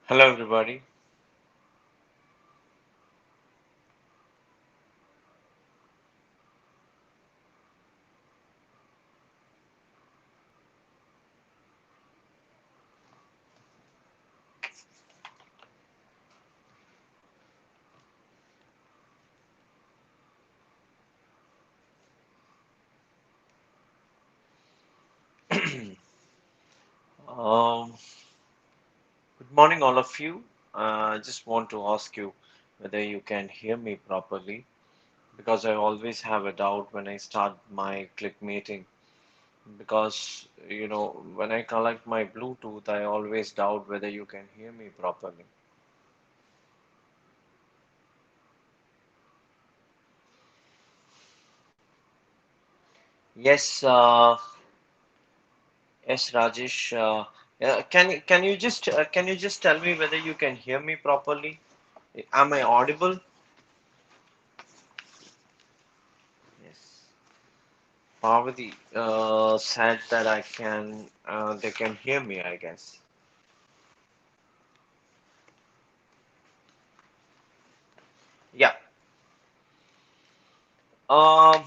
Hello, everybody. Um, Good morning, all of you. I just want to ask you whether you can hear me properly because I always have a doubt when I start my click meeting. Because, when I connect my Bluetooth, I always doubt whether you can hear me properly. Yes, yes, Rajesh. Can you just tell me whether you can hear me properly? Am I audible? Yes. Parvati said that they can hear me, I guess. Yeah. Um,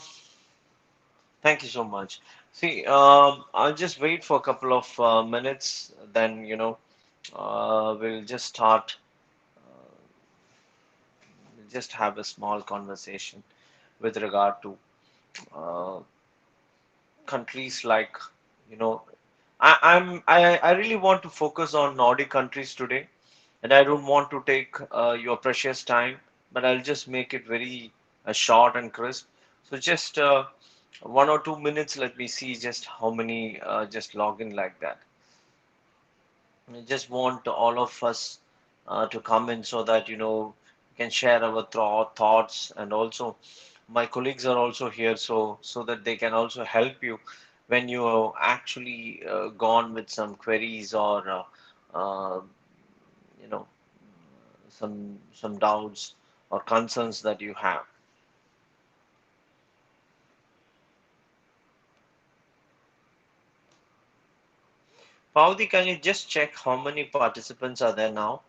Thank you so much. See, I'll just wait for a couple of minutes, then, we'll just start, we'll just have a small conversation with regard to uh, countries like, you know, I really want to focus on Nordic countries today, and I don't want to take your precious time, but I'll just make it very short and crisp. So just 1 or 2 minutes, let me see just how many just log in like that. I just want all of us to come in so that we can share our thoughts, and also my colleagues are also here, so that they can also help you when you are actually gone with some queries or uh, you know some doubts or concerns that you have. Paudi, can you just check how many participants are there now?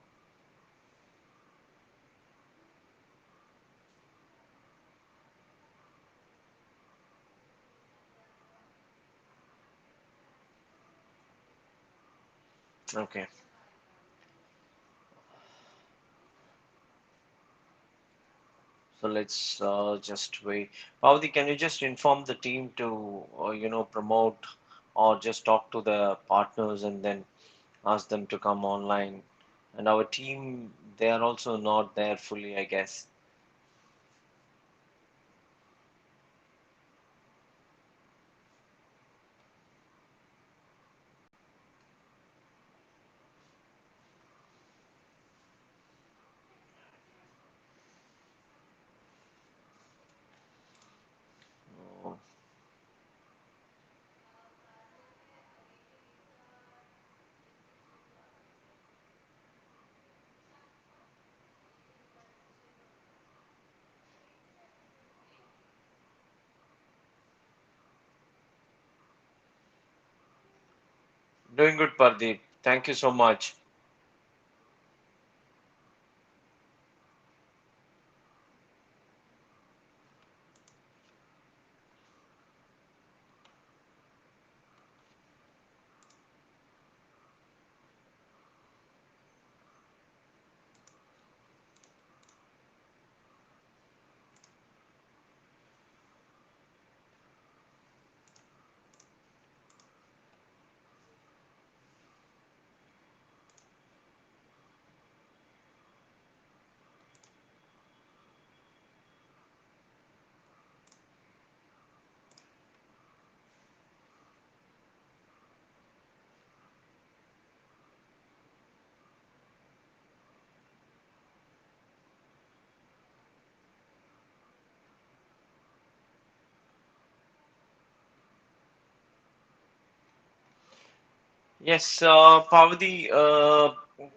Okay, so let's just wait. Paudi, can you just inform the team to promote or just talk to the partners and then ask them to come online? And our team, they are also not there fully, I guess. Oh, doing good, Pardeep. Thank you so much. Yes, Pavadi,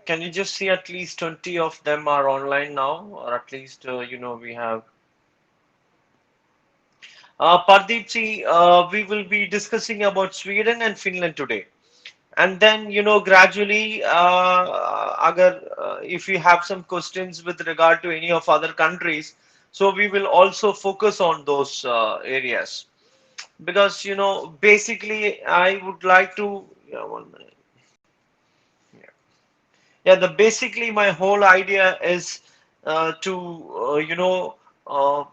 can you just see at least 20 of them are online now, or at least, we have. Pardeep, see, we will be discussing about Sweden and Finland today. And then gradually, agar if we have some questions with regard to any of other countries, so we will also focus on those areas, because basically I would like to, yeah, 1 minute. Yeah. Yeah, the basically my whole idea is to uh,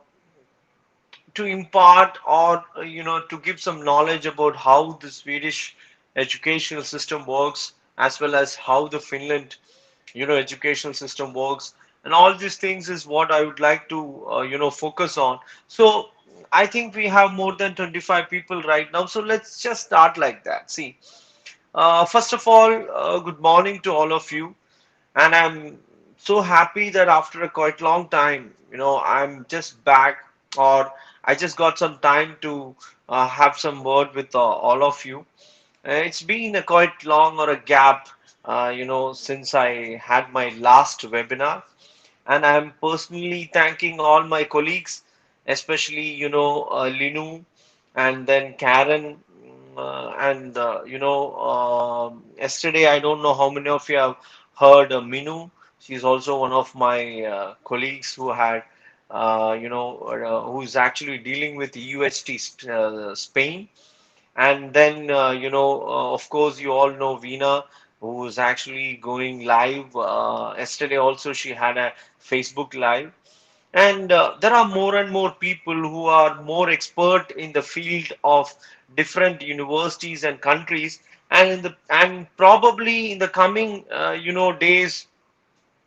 to impart, or to give some knowledge about how the Swedish educational system works, as well as how the Finland educational system works, and all these things is what I would like to focus on. So I think we have more than 25 people right now, so let's just start like that. See, first of all, good morning to all of you, and I'm so happy that after a quite long time, I'm just back, or I just got some time to have some word with all of you. It's been a quite long or a gap, since I had my last webinar, and I'm personally thanking all my colleagues, especially Linu, and then Karen, and yesterday I don't know how many of you have heard Minu. She's also one of my colleagues who had who's actually dealing with UHT Spain. And then, of course, you all know Veena, who is actually going live. Yesterday also, she had a Facebook live. And there are more and more people who are more expert in the field of different universities and countries. And and probably in the coming, days,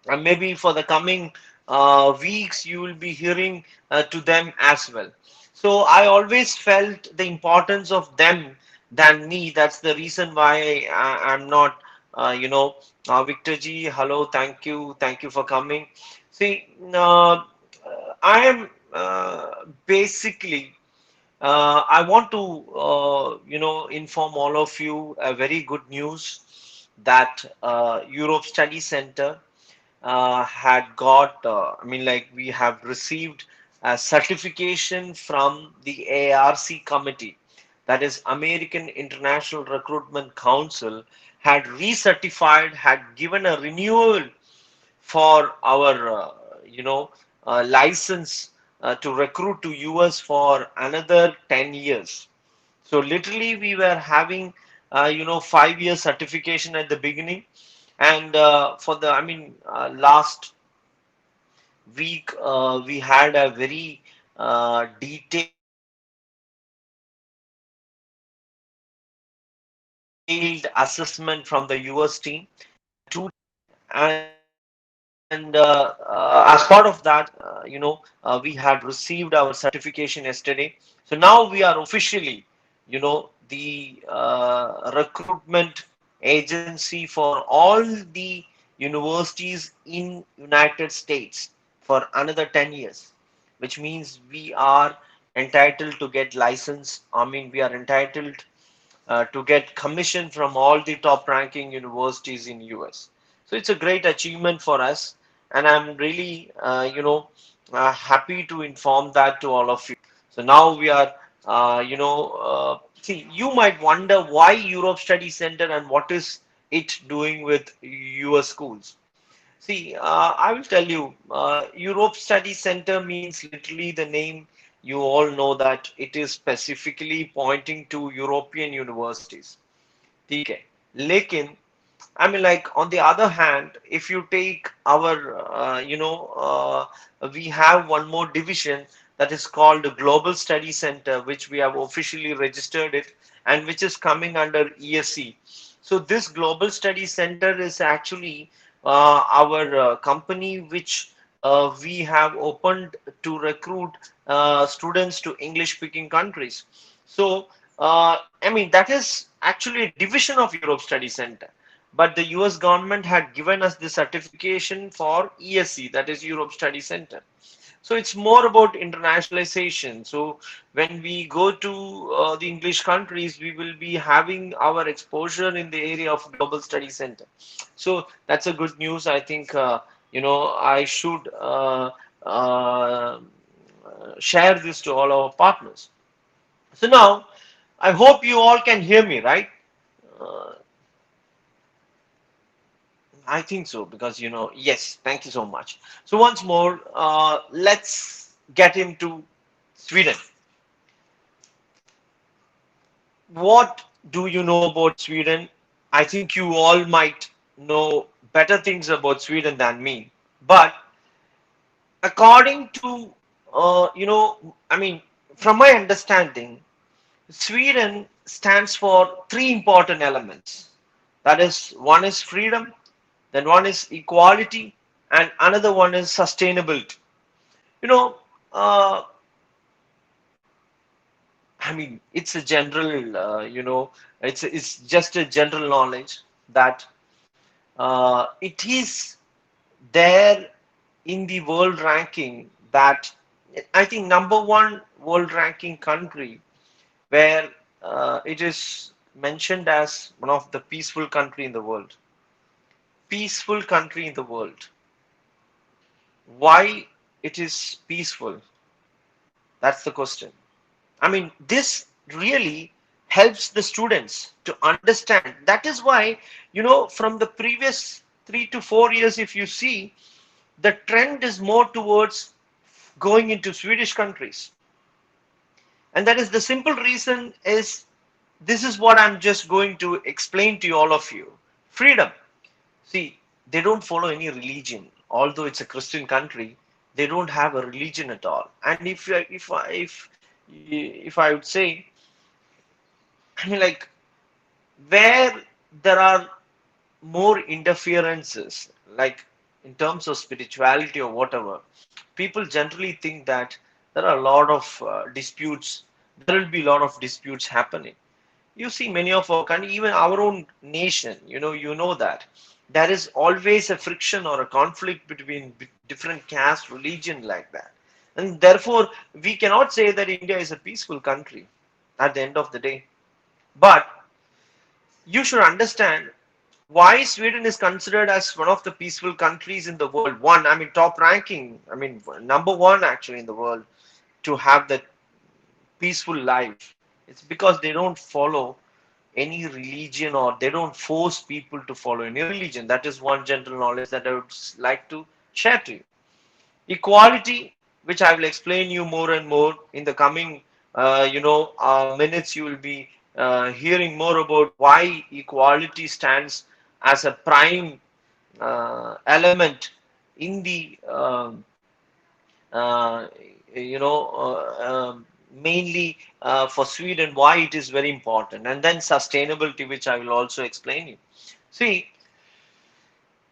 and maybe for the coming weeks, you will be hearing to them as well. So I always felt the importance of them than me. That's the reason why I'm not, Victor Ji, hello, thank you for coming. See, I am basically, I want to, inform all of you a very good news that Europe Study Center had got, I mean, like, we have received a certification from the ARC committee, that is American International Recruitment Council, had recertified, had given a renewal for our, license to recruit to US for another 10 years. So literally, we were having, 5 year certification at the beginning, and for the, I mean, last week we had a very detailed assessment from the US team. And as part of that, we had received our certification yesterday. So now we are officially, the recruitment agency for all the universities in United States for another 10 years, which means we are entitled to get license. I mean, we are entitled to get commission from all the top ranking universities in US. So it's a great achievement for us, and I'm really, happy to inform that to all of you. So now we are, see, you might wonder why Europe Study Center and what is it doing with US schools. See, I will tell you, Europe Study Center means literally the name. You all know that it is specifically pointing to European universities. Okay. Lekin, I mean, like, on the other hand, if you take our, we have one more division that is called the Global Study Center, which we have officially registered it, and which is coming under ESC. So this Global Study Center is actually our company which we have opened to recruit students to English speaking countries. So, I mean, that is actually a division of Europe Study Center. But the US government had given us the certification for ESC, that is Europe Study Center. So it's more about internationalization. So when we go to the English countries, we will be having our exposure in the area of Global Study Center. So that's a good news. I think, I should share this to all our partners. So now, I hope you all can hear me, right? Uh, I think so because yes, thank you so much. So once more, let's get into Sweden. What do you know about Sweden? I think you all might know better things about Sweden than me. But according to, I mean, from my understanding, Sweden stands for three important elements. That is, one is freedom, then one is equality, and another one is sustainability. You know, uh, I mean, it's a general, it's just a general knowledge that it is there in the world ranking that I think number one world ranking country where it is mentioned as one of the peaceful country in the world. Peaceful country in the world. Why it is peaceful? That's the question. I mean, this really helps the students to understand. That is why, from the previous 3 to 4 years, if you see, the trend is more towards going into Swedish countries. And that is the simple reason is this is what I'm just going to explain to all of you. Freedom. See, they don't follow any religion. Although it's a Christian country, they don't have a religion at all. And if I would say, I mean, like where there are more interferences, like in terms of spirituality or whatever, people generally think that there are a lot of disputes. There will be a lot of disputes happening. You see, many of our country, even our own nation, that there is always a friction or a conflict between different caste, religion, like that, and therefore we cannot say that India is a peaceful country at the end of the day. But you should understand why Sweden is considered as one of the peaceful countries in the world. One, I mean, top ranking. I mean, number one actually in the world to have that peaceful life. It's because they don't follow any religion or they don't force people to follow any religion. That is one general knowledge that I would like to share to you. Equality, which I will explain you more and more in the coming, minutes. You will be hearing more about why equality stands as a prime element in the uh, mainly for Sweden, why it is very important, and then sustainability, which I will also explain you. See,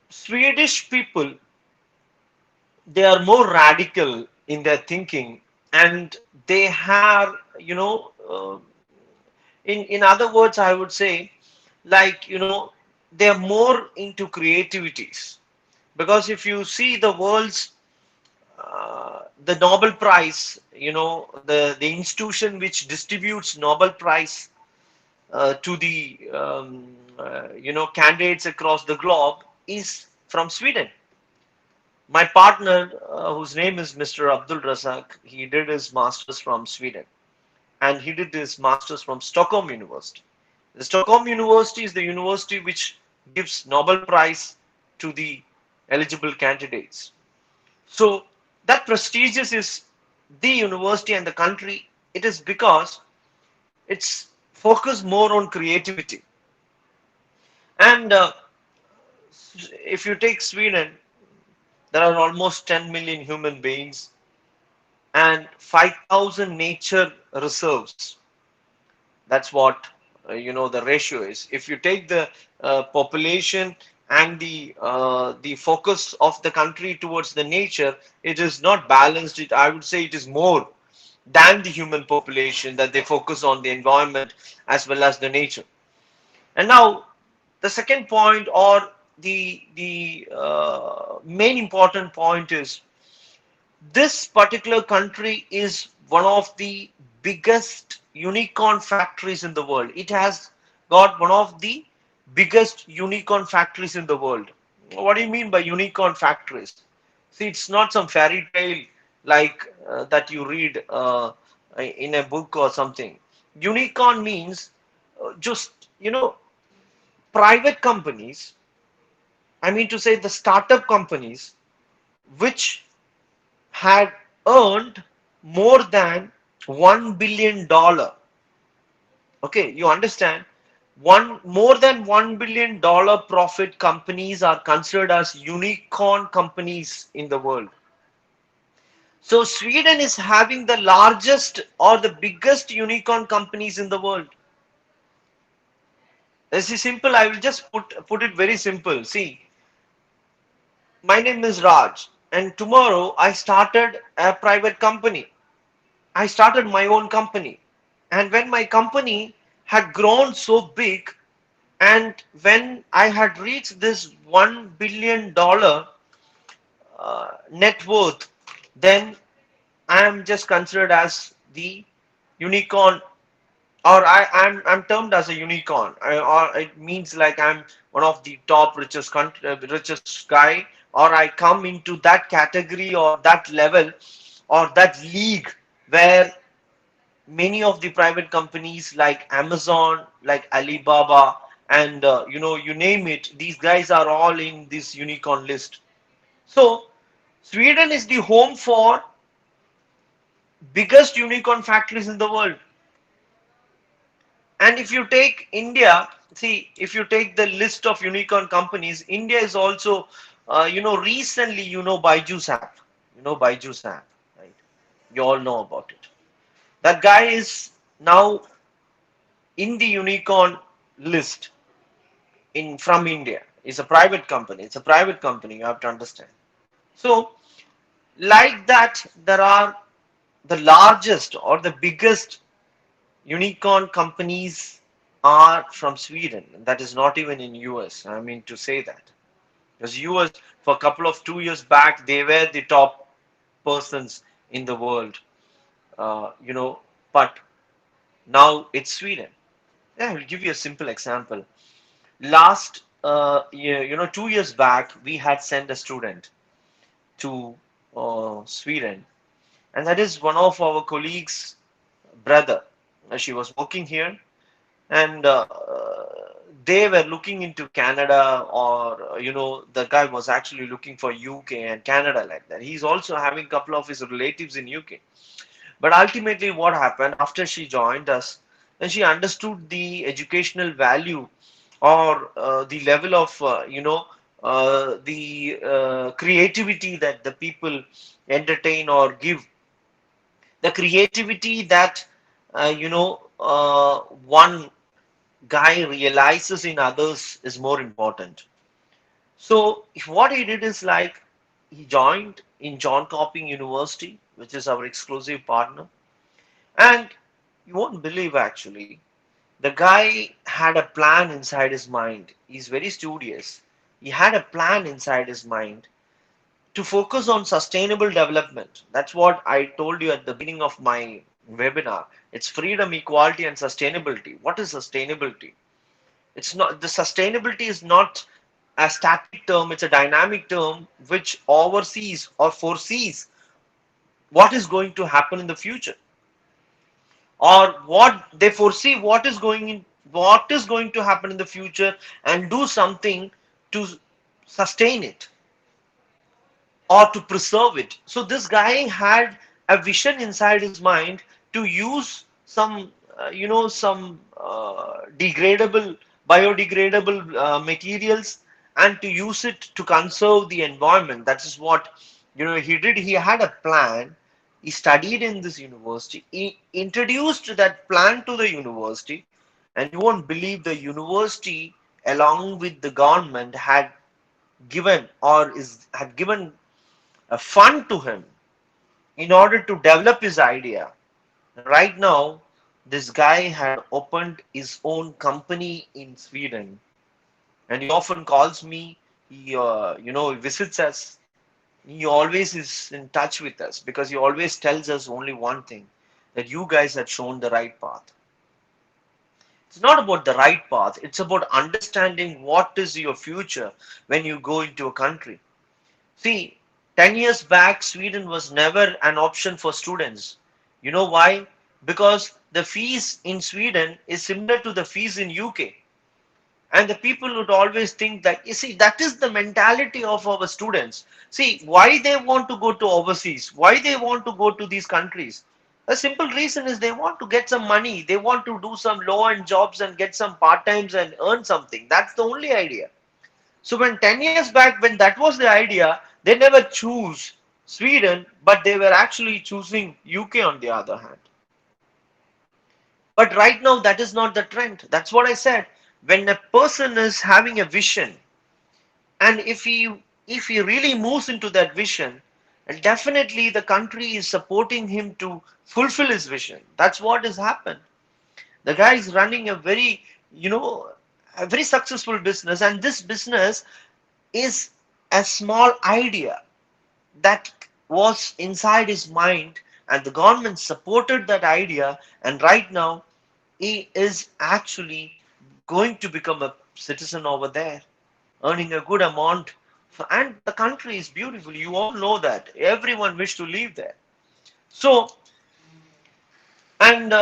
Swedish people, they are more radical in their thinking, and they have, in other words, I would say, like, they are more into creativities. Because if you see the world's the Nobel Prize, the institution which distributes Nobel Prize to the candidates across the globe is from Sweden. My partner, whose name is Mr. Abdul Razak, he did his masters from Sweden, and he did his masters from Stockholm University. The Stockholm University is the university which gives Nobel Prize to the eligible candidates. So that prestigious is the university and the country. It is because it's focused more on creativity. And if you take Sweden, there are almost 10 million human beings and 5,000 nature reserves. That's what the ratio is. If you take the population and the focus of the country towards the nature, it is not balanced. I would say it is more than the human population that they focus on the environment as well as the nature. And now the second point, or the main important point, is this particular country is one of the biggest unicorn factories in the world. It has got one of the biggest unicorn factories in the world. What do you mean by unicorn factories? See, it's not some fairy tale like that you read in a book or something. Unicorn means just, private companies I mean to say the startup companies which had earned more than $1 billion. Okay, you understand? One more than $1 billion profit companies are considered as unicorn companies in the world. So Sweden is having the largest or the biggest unicorn companies in the world. This is simple. I will just put it very simple. See, my name is Raj, and tomorrow I started a private company. I started my own company, and when my company had grown so big, and when I had reached this $1 billion net worth, then I am just considered as the unicorn, or I'm termed as a unicorn, or it means like I'm one of the top richest richest guy, or I come into that category or that level or that league where many of the private companies like Amazon, like Alibaba, and you name it, these guys are all in this unicorn list. So Sweden is the home for biggest unicorn factories in the world. And if you take India, see, if you take the list of unicorn companies, India is also, recently, Byju's app, Byju's app, right? You all know about it. That guy is now in the unicorn list in from India. It's a private company. It's a private company. You have to understand. So, like that, there are the largest or the biggest unicorn companies are from Sweden. That is not even in US. I mean to say that. Because US for a couple of 2 years back they were the top persons in the world. Uh, you know, but now it's Sweden. Yeah, I'll give you a simple example. Last year, 2 years back, we had sent a student to Sweden, and that is one of our colleagues' brother. She was working here, and they were looking into Canada, or the guy was actually looking for UK and Canada like that. He's also having a couple of his relatives in UK. But ultimately, what happened after she joined us, then she understood the educational value or the level of the creativity that the people entertain or give, the creativity that one guy realizes in others is more important. So what he did is like he joined in John Coping University, which is our exclusive partner, and you won't believe actually, the guy had a plan inside his mind. He's very studious. He had a plan inside his mind to focus on sustainable development. That's what I told you at the beginning of my webinar. It's freedom, equality, and sustainability. What is sustainability? It's not, the sustainability is not a static term, it's a dynamic term which oversees or foresees what is going to happen in the future, or what they foresee what is going to happen in the future, and do something to sustain it or to preserve it. So this guy had a vision inside his mind to use some some degradable biodegradable materials, and to use it to conserve the environment. That is what he did. He had a plan. He studied in this university. He introduced that plan to the university, and you won't believe, the university along with the government had given or is had given a fund to him in order to develop his idea. Right now, this guy had opened his own company in Sweden, and he often calls me. He, visits us. He always is in touch with us because he always tells us only one thing: that you guys had shown the right path. It's not about the right path. It's about understanding what is your future when you go into a country. See, 10 years back, Sweden was never an option for students. You know why? Because the fees in Sweden is similar to the fees in UK. And the people would always think that, you see, that is the mentality of our students. See, why they want to go to overseas, why they want to go to these countries. A simple reason is they want to get some money, they want to do some low end jobs and get some part times and earn something. That's the only idea. So when 10 years back, when that was the idea, they never choose Sweden, but they were actually choosing UK on the other hand. But right now, that is not the trend. That's what I said. When a person is having a vision, and if he really moves into that vision, and definitely the country is supporting him to fulfill his vision. That's what has happened. The guy is running a very, you know, a very successful business, and this business is a small idea that was inside his mind, and the government supported that idea, and right now he is actually going to become a citizen over there, earning a good amount. And the country is beautiful. You all know that. Everyone wish to live there. So, and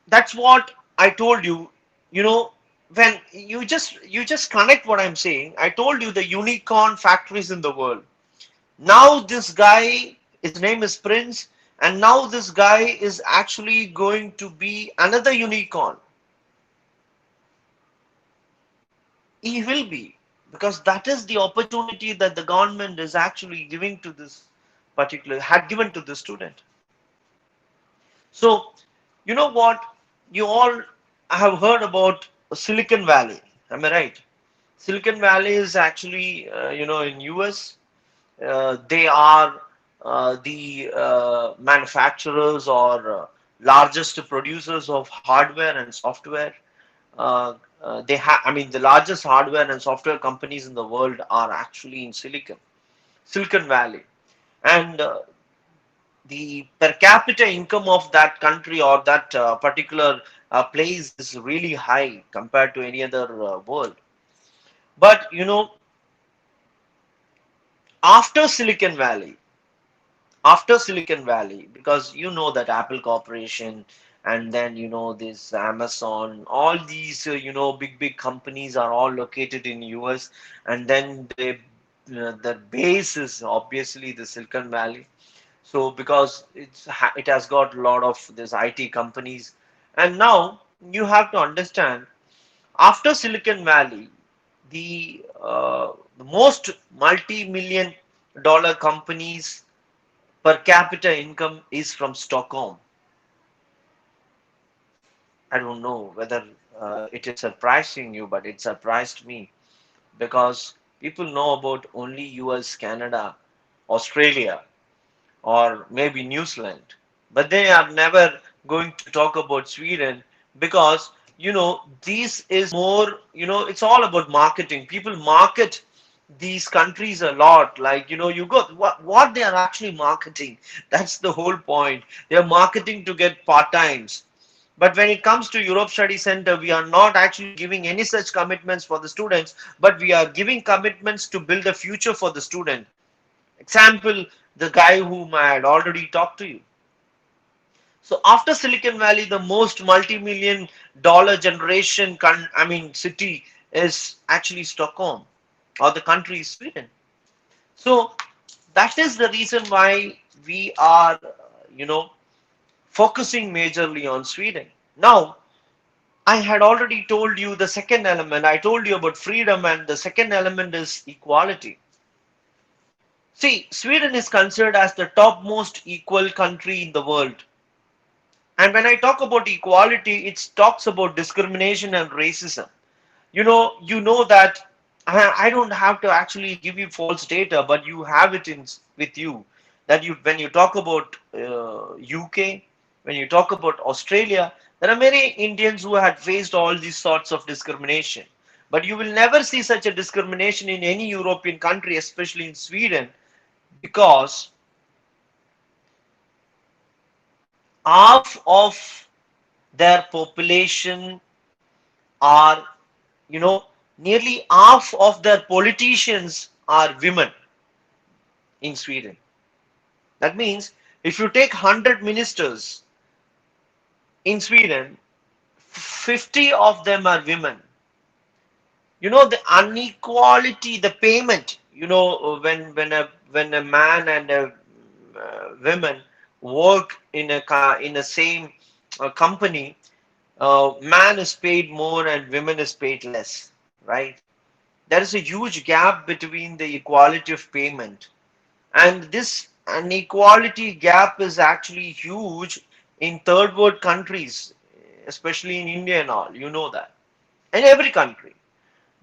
that's what I told you. You know, when you just connect what I'm saying. I told you the unicorn factories in the world. Now this guy, his name is Prince, and now this guy is actually going to be another unicorn. He will be, because that is the opportunity that the government is actually giving to this particular, had given to the student. So, you know what? You all have heard about Silicon Valley. Am I right? Silicon Valley is actually, in US. They are the manufacturers or largest producers of hardware and software. I mean, the largest hardware and software companies in the world are actually in Silicon Valley. And the per capita income of that country or that particular place is really high compared to any other world. But after Silicon Valley, because you know that Apple Corporation, and then this Amazon, all these big companies are all located in US, and then the base is obviously the Silicon Valley. So because it has got a lot of this IT companies, and now you have to understand, after Silicon Valley, the most multi-million dollar companies per capita income is from Stockholm. I don't know whether it is surprising you, but it surprised me, because people know about only US, Canada, Australia, or maybe New Zealand, but they are never going to talk about Sweden, because this is more, it's all about marketing. People market these countries a lot, like you got what they are actually marketing. That's the whole point. They are marketing to get part times. But when it comes to Europe Study Center, we are not actually giving any such commitments for the students, but we are giving commitments to build a future for the student. Example, the guy whom I had already talked to you. So after Silicon Valley, the most multi-million dollar generation, city is actually Stockholm, or the country is Sweden. So that is the reason why we are, focusing majorly on Sweden. Now, I had already told you the second element. I told you about freedom, and the second element is equality. See, Sweden is considered as the topmost equal country in the world. And when I talk about equality, it talks about discrimination and racism. You know that I don't have to actually give you false data, but you have it in with you, that when you talk about UK, when you talk about Australia, there are many Indians who had faced all these sorts of discrimination. But you will never see such a discrimination in any European country, especially in Sweden, because half of their population are, you know, nearly half of their politicians are women in Sweden. That means if you take 100 ministers in Sweden, 50 of them are women. The inequality, the payment, when a man and a women work in a same company, man is paid more and women is paid less, right? There is a huge gap between the equality of payment, and this inequality gap is actually huge in third world countries, especially in India and all. You know that, in every country.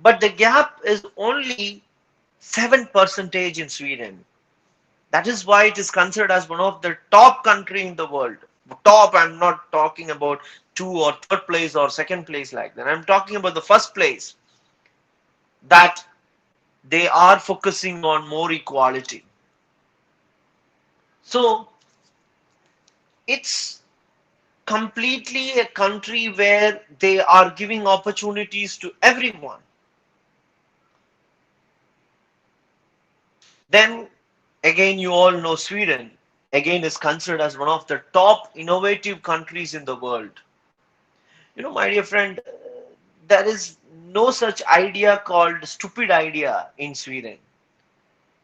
But the gap is only 7% in Sweden. That is why it is considered as one of the top country in the world. Top, I'm not talking about two or third place or second place like that. I'm talking about the first place, that they are focusing on more equality. So it's completely a country where they are giving opportunities to everyone. Then again, you all know Sweden again is considered as one of the top innovative countries in the world. My dear friend, there is no such idea called stupid idea in Sweden.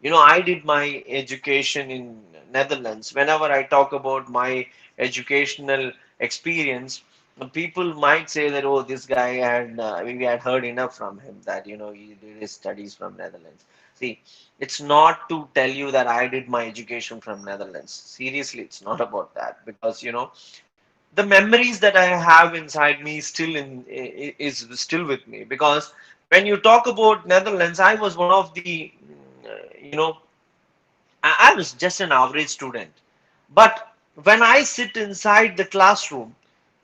I did my education in Netherlands. Whenever I talk about my educational experience, people might say that, oh, this guy had maybe I had heard enough from him that he did his studies from Netherlands. See, it's not to tell you that I did my education from Netherlands. Seriously, it's not about that, because the memories that I have inside me is still with me, because when you talk about Netherlands, I was one of the I was just an average student. But when I sit inside the classroom,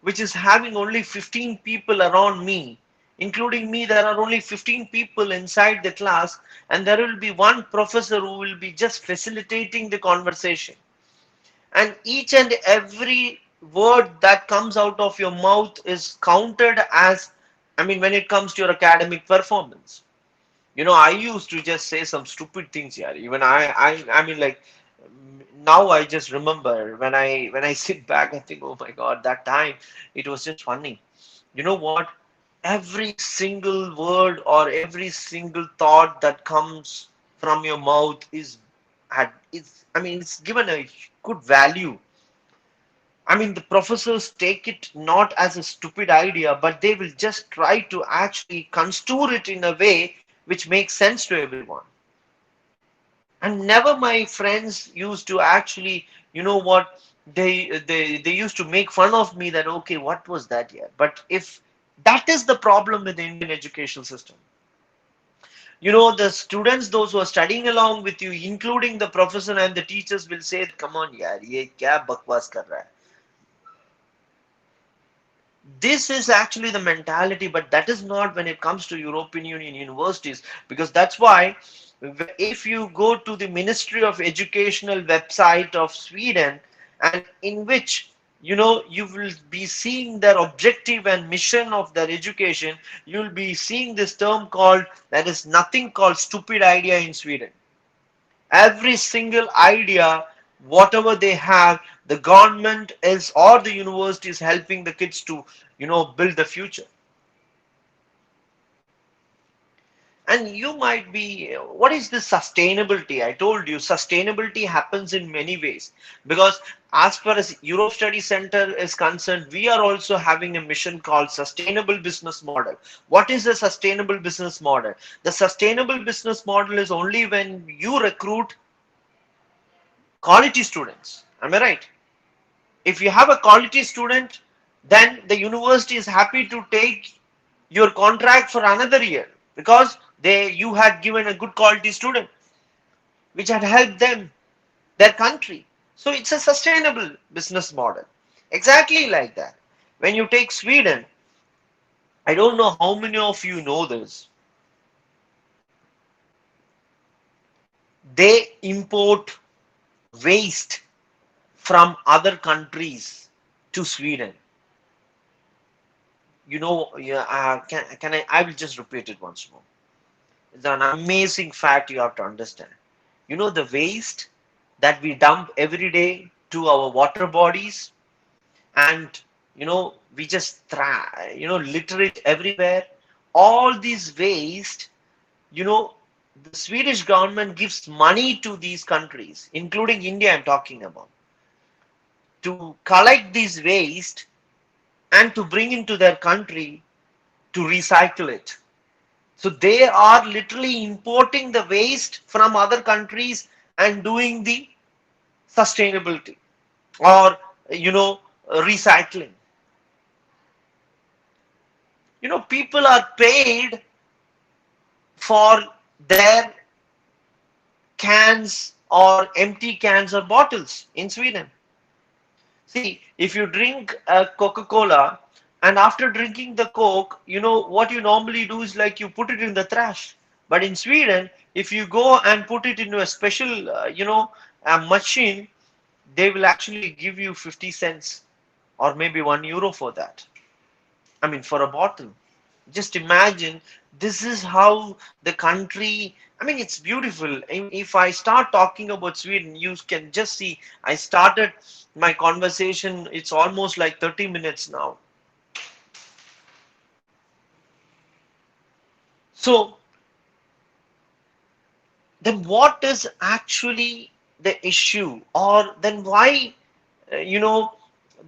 which is having only 15 people around me, including me, there are only 15 people inside the class, and there will be one professor who will be just facilitating the conversation. And each and every word that comes out of your mouth is counted as, I mean, when it comes to your academic performance. I used to just say some stupid things here. Even I mean, like, now I just remember when I sit back, I think, oh my God, that time it was just funny. You know what? Every single word or every single thought that comes from your mouth I mean, it's given a good value. I mean, the professors take it not as a stupid idea, but they will just try to actually construe it in a way which makes sense to everyone. And never my friends used to actually, what, they used to make fun of me that, okay, what was that here? But if that is the problem with the Indian educational system, the students, those who are studying along with you, including the professor and the teachers, will say, come on, yaar, ye kya bakwas kar raha hai? This is actually the mentality, but that is not when it comes to European Union universities, because that's why if you go to the Ministry of Educational website of Sweden, and in which you will be seeing their objective and mission of their education, you'll be seeing this term called, that is nothing called stupid idea in Sweden. Every single idea, whatever they have, the government is, or the university is helping the kids to build the future. And you might be, what is this sustainability? I told you sustainability happens in many ways, because as far as Europe Study Center is concerned, we are also having a mission called sustainable business model. What is a sustainable business model? The sustainable business model is only when you recruit quality students. Am I right? If you have a quality student, then the university is happy to take your contract for another year, because you had given a good quality student which had helped them, their country. So it's a sustainable business model. Exactly like that. When you take Sweden, I don't know how many of you know this. They import waste from other countries to Sweden. Yeah, can I will just repeat it once more. It's an amazing fact you have to understand. The waste that we dump every day to our water bodies, and we just litter it everywhere. All these waste, you know, the Swedish government gives money to these countries, including India, I'm talking about, to collect these waste and to bring into their country to recycle it. So they are literally importing the waste from other countries and doing the sustainability or recycling. People are paid for their cans or empty cans or bottles in Sweden. See, if you drink a Coca-Cola and after drinking the Coke, what you normally do is like you put it in the trash. But in Sweden, if you go and put it into a special, a machine, they will actually give you 50 cents or maybe €1 for that. I mean, for a bottle. Just imagine, this is how the country, I mean, it's beautiful. If I start talking about Sweden, you can just see, I started my conversation, it's almost like 30 minutes now. So, then what is actually the issue? Or then why, uh, you know,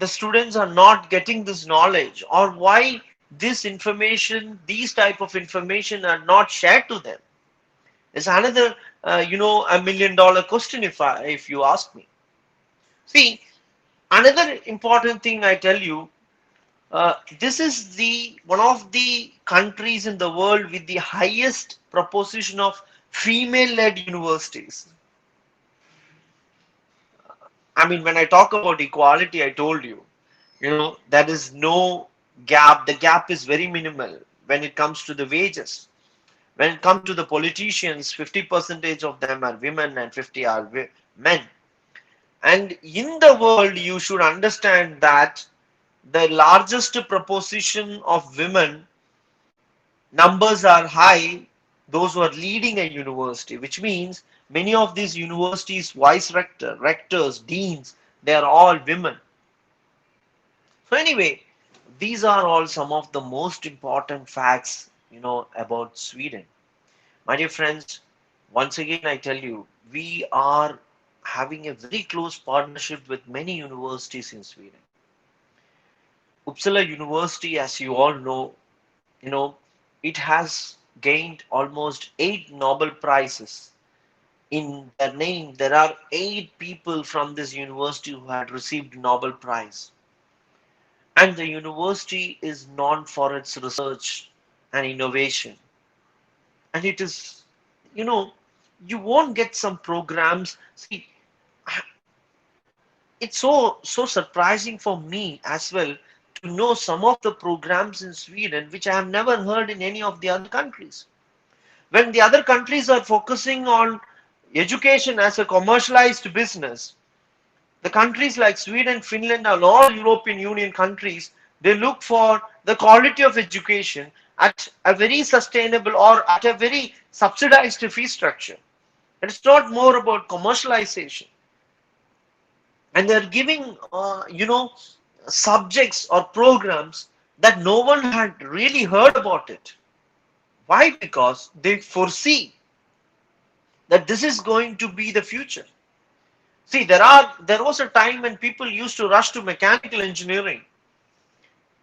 the students are not getting this knowledge? Or why this information, these type of information are not shared to them? Is another, $1 million question if you ask me. See, another important thing I tell you, this is the one of the countries in the world with the highest proportion of female-led universities. I mean, when I talk about equality, I told you, there is no gap. The gap is very minimal when it comes to the wages. When it comes to the politicians, 50% of them are women and 50 are men. And in the world, you should understand that the largest proportion of women numbers are high, those who are leading a university, which means many of these universities, vice rector, rectors, deans, they are all women. So anyway, these are all some of the most important facts, about Sweden. My dear friends, once again I tell you, we are having a very close partnership with many universities in Sweden. Uppsala University, as you all know, you know, it has gained almost 8 Nobel Prizes in their name. There are 8 people from this university who had received Nobel Prize. And the university is known for its research and innovation. And it is, you know, you won't get some programs. See, it's so surprising for me as well to know some of the programs in Sweden which I have never heard in any of the other countries. When the other countries are focusing on education as a commercialized business, the countries like Sweden, Finland, and all European Union countries, they look for the quality of education at a very sustainable or at a very subsidized fee structure. It's not more about commercialization. And they're giving, subjects or programs that no one had really heard about it. Why? Because they foresee that this is going to be the future. See, there was a time when people used to rush to mechanical engineering,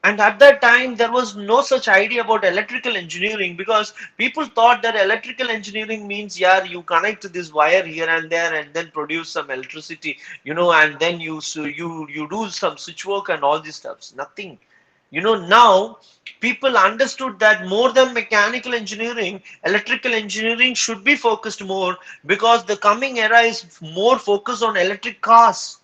and at that time there was no such idea about electrical engineering because people thought that electrical engineering means, yeah, you connect this wire here and there and then produce some electricity, and then you do some switch work and all these stuffs. Nothing. Now people understood that more than mechanical engineering, electrical engineering should be focused more because the coming era is more focused on electric cars.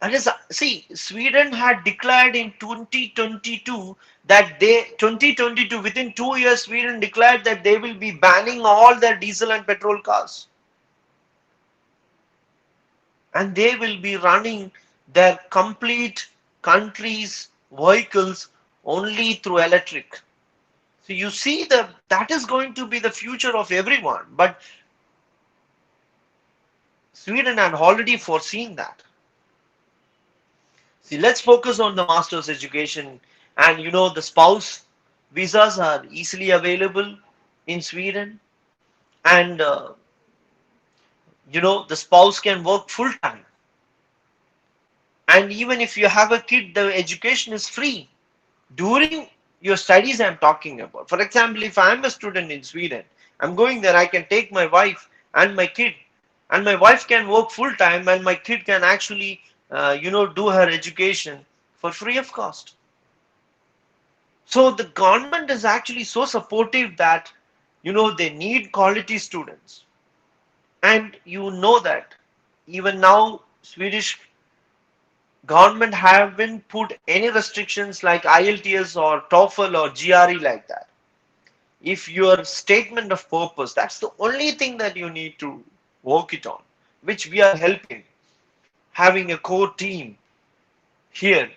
And see, Sweden had declared in 2022 that 2022, within 2 years, Sweden declared that they will be banning all their diesel and petrol cars. And they will be running their complete country's vehicles only through electric. So you see that is going to be the future of everyone. But Sweden had already foreseen that. See, let's focus on the master's education. And the spouse visas are easily available in Sweden. And the spouse can work full time. And even if you have a kid, the education is free during your studies. I'm talking about, for example, if I'm a student in Sweden, I'm going there, I can take my wife and my kid, and my wife can work full time, and my kid can actually do her education for free of cost. So the government is actually so supportive that they need quality students. And that even now Swedish government haven't put any restrictions like IELTS or TOEFL or GRE like that. If your statement of purpose, that's the only thing that you need to work it on, which we are helping, having a core team here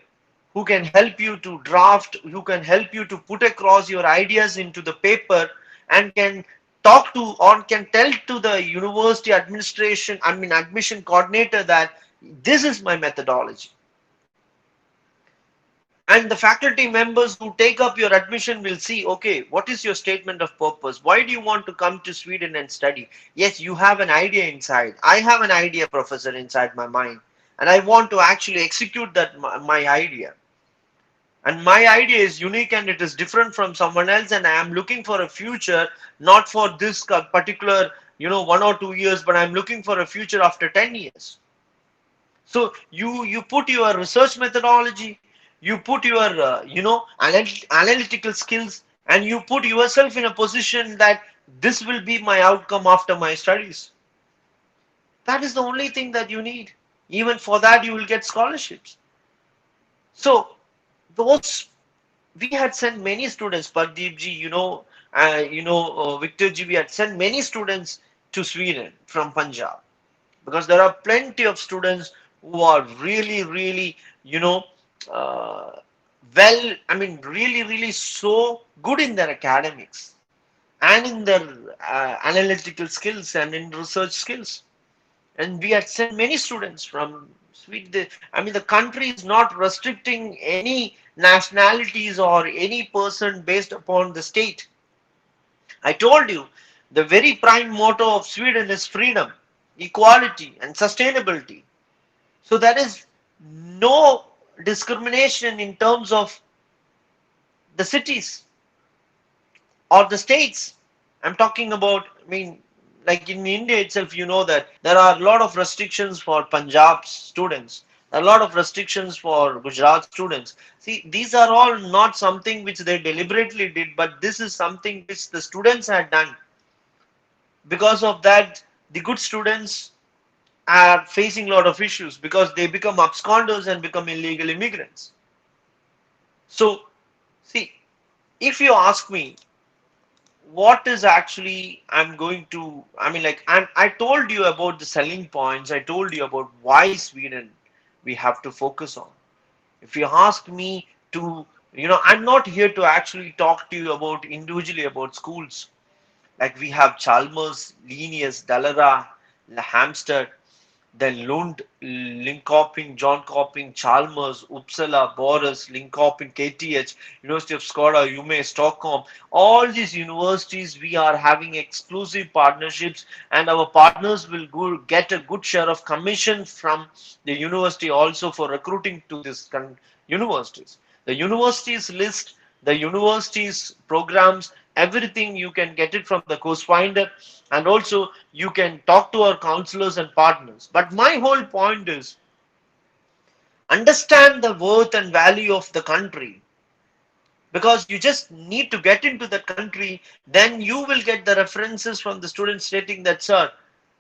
who can help you to draft, who can help you to put across your ideas into the paper, and can talk to or can tell to the university administration, I mean admission coordinator, that this is my methodology. And the faculty members who take up your admission will see, okay, what is your statement of purpose? Why do you want to come to Sweden and study? Yes, you have an idea inside. I have an idea, professor, inside my mind. And I want to actually execute that my idea. And my idea is unique and it is different from someone else. And I am looking for a future, not for this particular, 1 or 2 years, but I'm looking for a future after 10 years. So you put your research methodology, you put your analytical skills, and you put yourself in a position that this will be my outcome after my studies. That is the only thing that you need. Even for that, you will get scholarships. So those we had sent many students, Pardeep ji, Victor ji, we had sent many students to Sweden from Punjab, because there are plenty of students who are really, really, you know, uh, I mean, really, really so good in their academics and in their analytical skills and in research skills. And we had sent many students from Sweden. I mean, the country is not restricting any nationalities or any person based upon the state. I told you, the very prime motto of Sweden is freedom, equality, and sustainability. So there is no discrimination in terms of the cities or the states. I'm talking about, I mean, like in India itself, that there are a lot of restrictions for Punjab students, a lot of restrictions for Gujarat students. See, these are all not something which they deliberately did, but this is something which the students had done. Because of that, the good students are facing a lot of issues because they become absconders and become illegal immigrants. So, see, if you ask me, what is actually I'm going to, I mean, like I told you about the selling points, I told you about why Sweden we have to focus on. If you ask me to, I'm not here to actually talk to you about individually about schools. Like we have Chalmers, Linnaeus, Dalara, Hampstead, then Lund, Linköping, John Coping, Chalmers, Uppsala, Boris, Linköping, KTH, University of Skara, UME, Stockholm. All these universities, we are having exclusive partnerships, and our partners will get a good share of commission from the university also for recruiting to these universities. The universities list, the universities programs, everything you can get it from the course finder, and also you can talk to our counselors and partners. But my whole point is understand the worth and value of the country, because you just need to get into that country, then you will get the references from the students stating that, sir,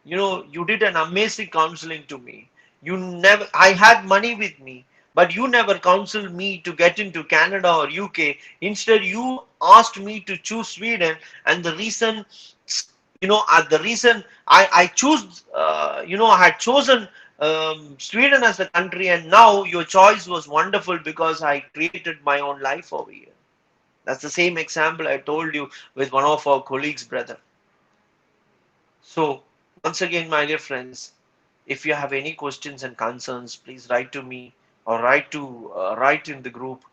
you did an amazing counseling to me. You never, I had money with me, but you never counseled me to get into Canada or UK. Instead, you asked me to choose Sweden, and the reason, the reason I choose, I had chosen Sweden as a country, and now your choice was wonderful because I created my own life over here. That's the same example I told you with one of our colleagues, brother. So, once again, my dear friends, if you have any questions and concerns, please write to me. or write in the group.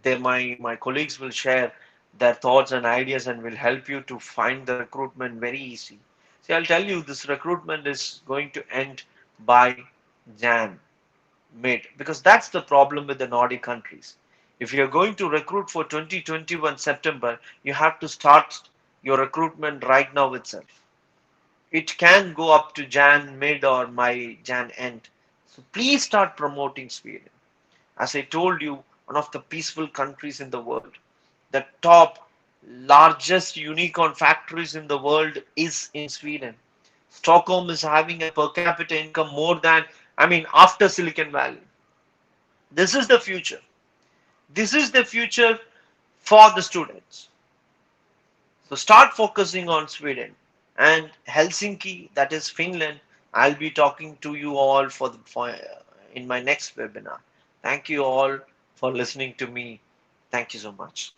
My colleagues will share their thoughts and ideas and will help you to find the recruitment very easy. See, I'll tell you, this recruitment is going to end by Jan mid, because that's the problem with the Nordic countries. If you're going to recruit for 2021 September, you have to start your recruitment right now itself. It can go up to Jan mid or my Jan end. So please start promoting Sweden. As I told you, one of the peaceful countries in the world. The top largest unicorn factories in the world is in Sweden. Stockholm is having a per capita income more than, I mean, after Silicon Valley. This is the future. This is the future for the students. So start focusing on Sweden and Helsinki, that is Finland. I'll be talking to you all in my next webinar. Thank you all for listening to me. Thank you so much.